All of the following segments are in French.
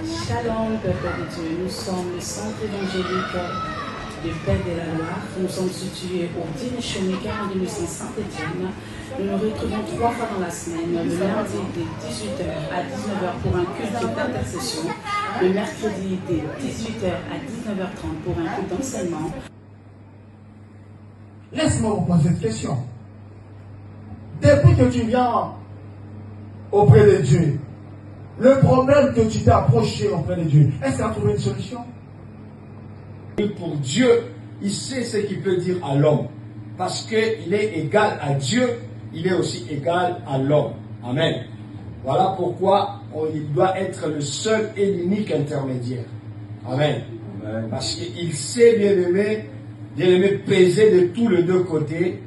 Shalom, peuple de Dieu. Nous sommes le centre évangélique de Paix de la Loire. Nous sommes situés au 10 Chemin 42 Saint-Étienne. Nous nous retrouvons 3 fois dans la semaine, le lundi de 18h à 19h pour un culte d'intercession, le mercredi de 18h à 19h30 pour un culte d'enseignement. Laisse-moi vous poser cette question. Depuis que tu viens auprès de Dieu, le problème que tu t'es approché auprès de Dieu, est-ce qu'il a trouvé une solution? Pour Dieu, il sait ce qu'il peut dire à l'homme. Parce qu'il est égal à Dieu, il est aussi égal à l'homme. Amen. Voilà pourquoi il doit être le seul et l'unique intermédiaire. Amen. Amen. Parce qu'il sait, bien-aimé, peser de tous les deux côtés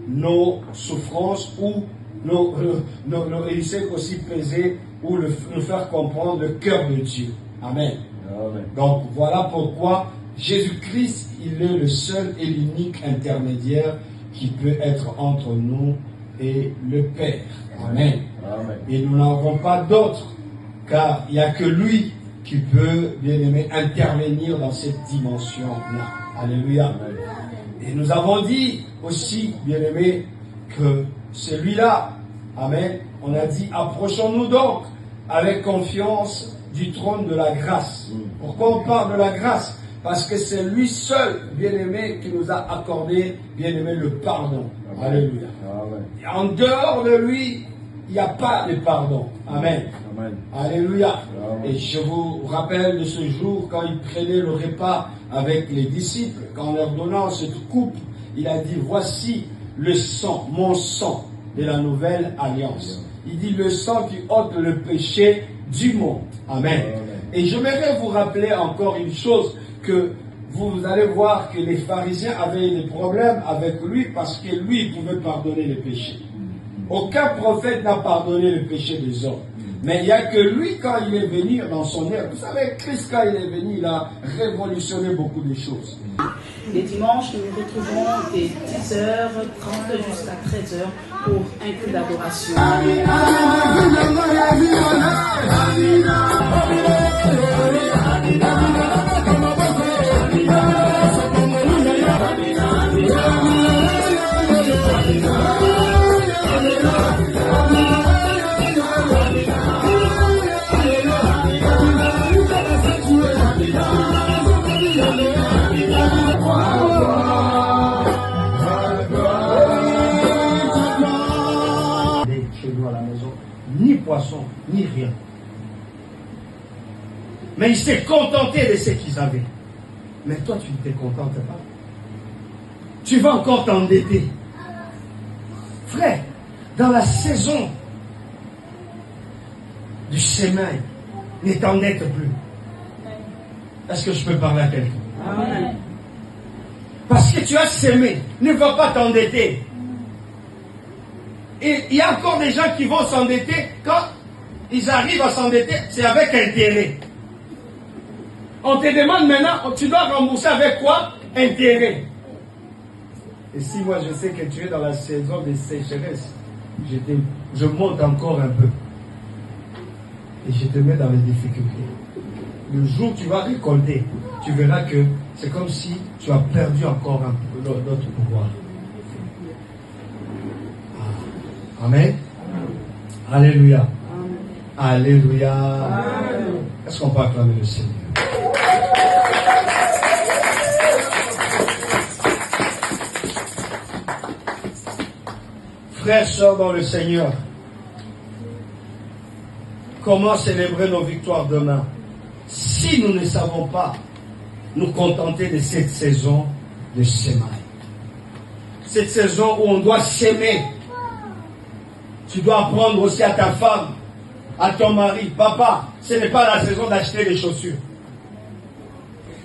nos souffrances ou il sait aussi peser ou nous faire comprendre le cœur de Dieu. Amen. Amen. Donc voilà pourquoi Jésus-Christ, il est le seul et l'unique intermédiaire qui peut être entre nous et le Père. Amen. Amen. Et nous n'avons pas d'autre, car il n'y a que lui qui peut, bien aimé, intervenir dans cette dimension-là. Alléluia. Amen. Et nous avons dit aussi, bien aimé, que celui-là, amen, on a dit, approchons-nous donc avec confiance du trône de la grâce. Pourquoi on parle de la grâce? Parce que c'est lui seul, bien-aimé, qui nous a accordé, bien-aimé, le pardon. Amen. Alléluia. Amen. Et en dehors de lui, il n'y a pas de pardon. Amen. Amen. Alléluia. Amen. Et je vous rappelle de ce jour, quand il prenait le repas avec les disciples, quand leur donnant cette coupe, il a dit, voici le sang, mon sang de la nouvelle alliance. Il dit, le sang qui ôte le péché du monde. Amen. Amen. Et je voudrais vous rappeler encore une chose, que vous allez voir que les pharisiens avaient des problèmes avec lui parce que lui, il pouvait pardonner les péchés. Aucun prophète n'a pardonné le péché des hommes. Mais il n'y a que lui, quand il est venu dans son ère. Vous savez, Christ, quand il est venu, il a révolutionné beaucoup de choses. Les dimanches, nous nous retrouvons dès 10h30 jusqu'à 13h pour un culte d'adoration. Chez nous à la maison, ni poisson, ni rien. Mais ils s'étaient contentés de ce qu'ils avaient. Mais toi, tu ne te contentes pas. Tu vas encore t'endetter. Frère, dans la saison du semail, ne t'endette plus. Est-ce que je peux parler à quelqu'un? Amen. Parce que tu as semé, ne va pas t'endetter. Et il y a encore des gens qui vont s'endetter. Quand ils arrivent à s'endetter, c'est avec intérêt. On te demande maintenant, tu dois rembourser avec quoi? Intérêt. Et si moi je sais que tu es dans la saison de sécheresse, je monte encore un peu. Et je te mets dans les difficultés. Le jour où tu vas récolter, tu verras que c'est comme si tu as perdu encore un peu notre pouvoir. Amen. Alléluia. Alléluia. Est-ce qu'on peut acclamer le Seigneur? Frères, sœurs dans le Seigneur, comment célébrer nos victoires demain si nous ne savons pas nous contenter de cette saison de semaille? Cette saison où on doit s'aimer. Tu dois apprendre aussi à ta femme, à ton mari, papa, ce n'est pas la saison d'acheter des chaussures.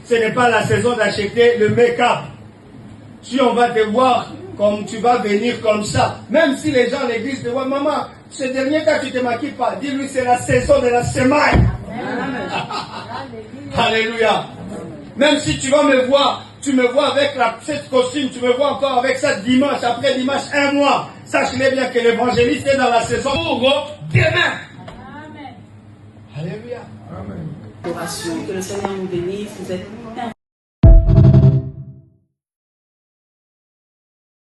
Ce n'est pas la saison d'acheter le make-up. Si on va te voir comme tu vas venir comme ça, même si les gens à l'église te voient, maman, ce dernier cas tu ne te maquilles pas, dis-lui c'est la saison de la semaille. Alléluia. Même si tu vas me voir, tu me vois avec cette costume, tu me vois encore avec ça dimanche, après dimanche, un mois. Sache-le bien que l'évangéliste est dans la saison pour demain. Amen. Alléluia. Adoration. Que le Seigneur nous bénisse. Vous êtes